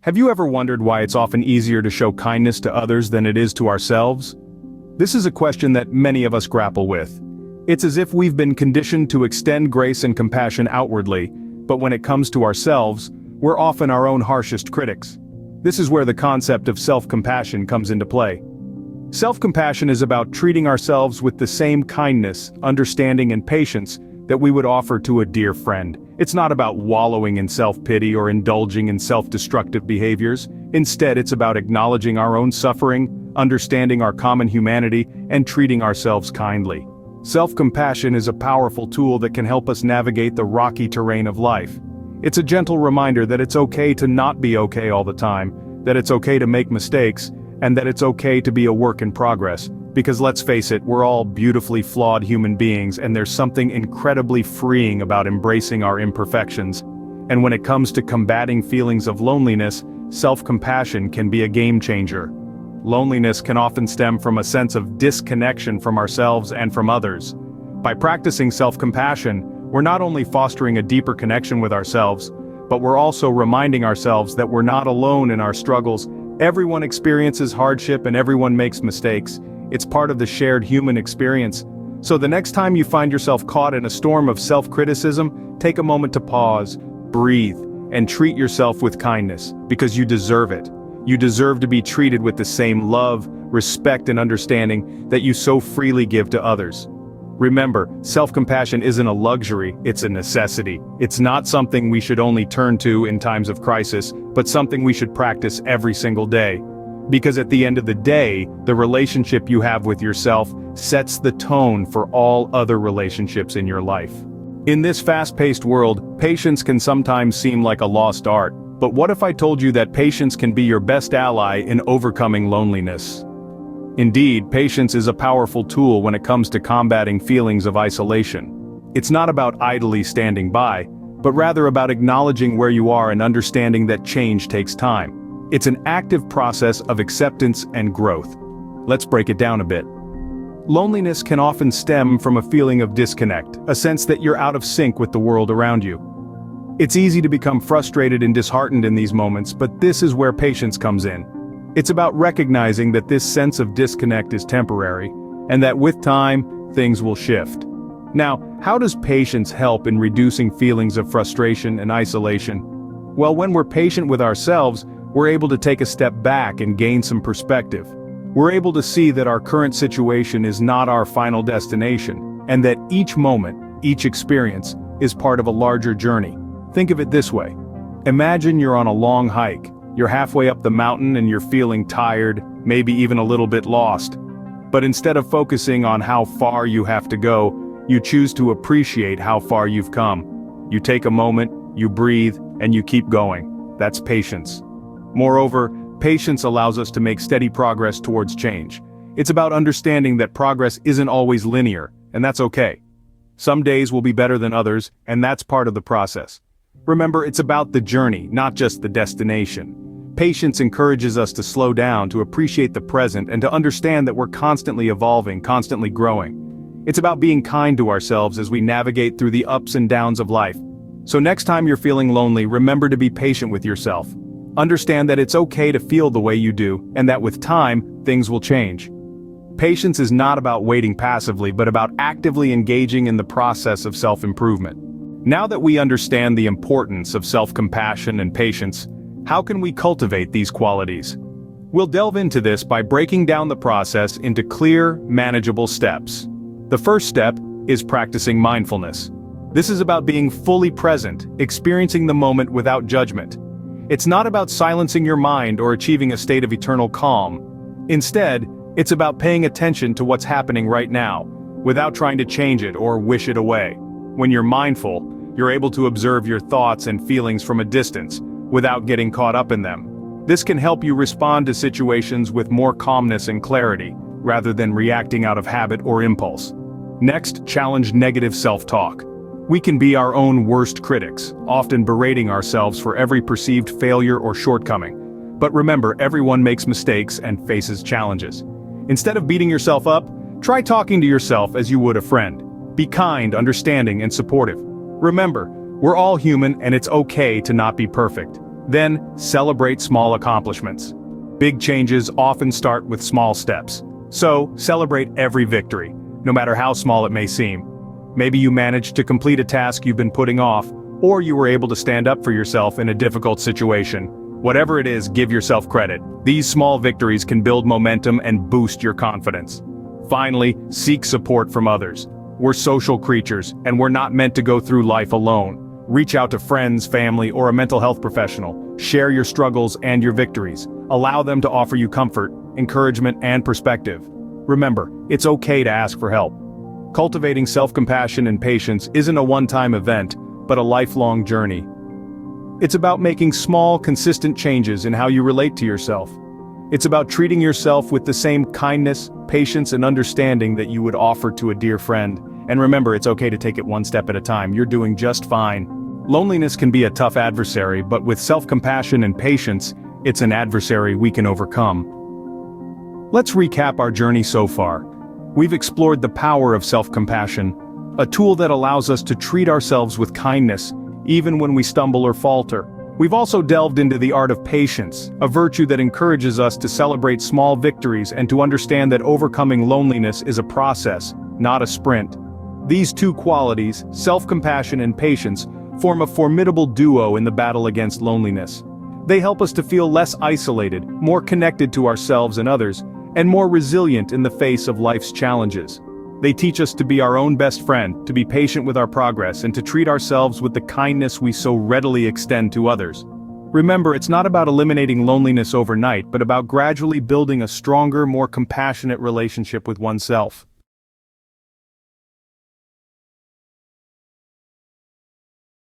Have you ever wondered why it's often easier to show kindness to others than it is to ourselves? This is a question that many of us grapple with. It's as if we've been conditioned to extend grace and compassion outwardly, but when it comes to ourselves, we're often our own harshest critics. This is where the concept of self-compassion comes into play. Self-compassion is about treating ourselves with the same kindness, understanding, and patience that we would offer to a dear friend. It's not about wallowing in self-pity or indulging in self-destructive behaviors. Instead, it's about acknowledging our own suffering, understanding our common humanity, and treating ourselves kindly. Self-compassion is a powerful tool that can help us navigate the rocky terrain of life. It's a gentle reminder that it's okay to not be okay all the time, that it's okay to make mistakes, and that it's okay to be a work in progress. Because let's face it, we're all beautifully flawed human beings, and there's something incredibly freeing about embracing our imperfections. And when it comes to combating feelings of loneliness, self-compassion can be a game changer. Loneliness can often stem from a sense of disconnection from ourselves and from others. By practicing self-compassion, we're not only fostering a deeper connection with ourselves, but we're also reminding ourselves that we're not alone in our struggles. Everyone experiences hardship and everyone makes mistakes. It's part of the shared human experience. So the next time you find yourself caught in a storm of self-criticism, take a moment to pause, breathe, and treat yourself with kindness, because you deserve it. You deserve to be treated with the same love, respect, and understanding that you so freely give to others. Remember, self-compassion isn't a luxury, it's a necessity. It's not something we should only turn to in times of crisis, but something we should practice every single day. Because at the end of the day, the relationship you have with yourself sets the tone for all other relationships in your life. In this fast-paced world, patience can sometimes seem like a lost art. But what if I told you that patience can be your best ally in overcoming loneliness? Indeed, patience is a powerful tool when it comes to combating feelings of isolation. It's not about idly standing by, but rather about acknowledging where you are and understanding that change takes time. It's an active process of acceptance and growth. Let's break it down a bit. Loneliness can often stem from a feeling of disconnect, a sense that you're out of sync with the world around you. It's easy to become frustrated and disheartened in these moments, but this is where patience comes in. It's about recognizing that this sense of disconnect is temporary, and that with time, things will shift. Now, how does patience help in reducing feelings of frustration and isolation? Well, when we're patient with ourselves, we're able to take a step back and gain some perspective. We're able to see that our current situation is not our final destination, and that each moment, each experience, is part of a larger journey. Think of it this way. Imagine you're on a long hike. You're halfway up the mountain and you're feeling tired, maybe even a little bit lost. But instead of focusing on how far you have to go, you choose to appreciate how far you've come. You take a moment, you breathe, and you keep going. That's patience. Moreover, patience allows us to make steady progress towards change. It's about understanding that progress isn't always linear, and that's okay. Some days will be better than others, and that's part of the process. Remember, it's about the journey, not just the destination. Patience encourages us to slow down, to appreciate the present, and to understand that we're constantly evolving, constantly growing. It's about being kind to ourselves as we navigate through the ups and downs of life. So next time you're feeling lonely, remember to be patient with yourself. Understand that it's okay to feel the way you do, and that with time, things will change. Patience is not about waiting passively, but about actively engaging in the process of self-improvement. Now that we understand the importance of self-compassion and patience, how can we cultivate these qualities? We'll delve into this by breaking down the process into clear, manageable steps. The first step is practicing mindfulness. This is about being fully present, experiencing the moment without judgment. It's not about silencing your mind or achieving a state of eternal calm. Instead, it's about paying attention to what's happening right now, without trying to change it or wish it away. When you're mindful, you're able to observe your thoughts and feelings from a distance, without getting caught up in them. This can help you respond to situations with more calmness and clarity, rather than reacting out of habit or impulse. Next, challenge negative self-talk. We can be our own worst critics, often berating ourselves for every perceived failure or shortcoming. But remember, everyone makes mistakes and faces challenges. Instead of beating yourself up, try talking to yourself as you would a friend. Be kind, understanding, and supportive. Remember, we're all human and it's okay to not be perfect. Then, celebrate small accomplishments. Big changes often start with small steps. So, celebrate every victory, no matter how small it may seem. Maybe you managed to complete a task you've been putting off, or you were able to stand up for yourself in a difficult situation. Whatever it is, give yourself credit. These small victories can build momentum and boost your confidence. Finally, seek support from others. We're social creatures, and we're not meant to go through life alone. Reach out to friends, family, or a mental health professional. Share your struggles and your victories. Allow them to offer you comfort, encouragement, and perspective. Remember, it's okay to ask for help. Cultivating self-compassion and patience isn't a one-time event, but a lifelong journey. It's about making small, consistent changes in how you relate to yourself. It's about treating yourself with the same kindness, patience, and understanding that you would offer to a dear friend. And remember, it's okay to take it one step at a time. You're doing just fine. Loneliness can be a tough adversary, but with self-compassion and patience, it's an adversary we can overcome. Let's recap our journey so far. We've explored the power of self-compassion, a tool that allows us to treat ourselves with kindness, even when we stumble or falter. We've also delved into the art of patience, a virtue that encourages us to celebrate small victories and to understand that overcoming loneliness is a process, not a sprint. These two qualities, self-compassion and patience, form a formidable duo in the battle against loneliness. They help us to feel less isolated, more connected to ourselves and others, and more resilient in the face of life's challenges. They teach us to be our own best friend, to be patient with our progress, and to treat ourselves with the kindness we so readily extend to others. Remember, it's not about eliminating loneliness overnight, but about gradually building a stronger, more compassionate relationship with oneself.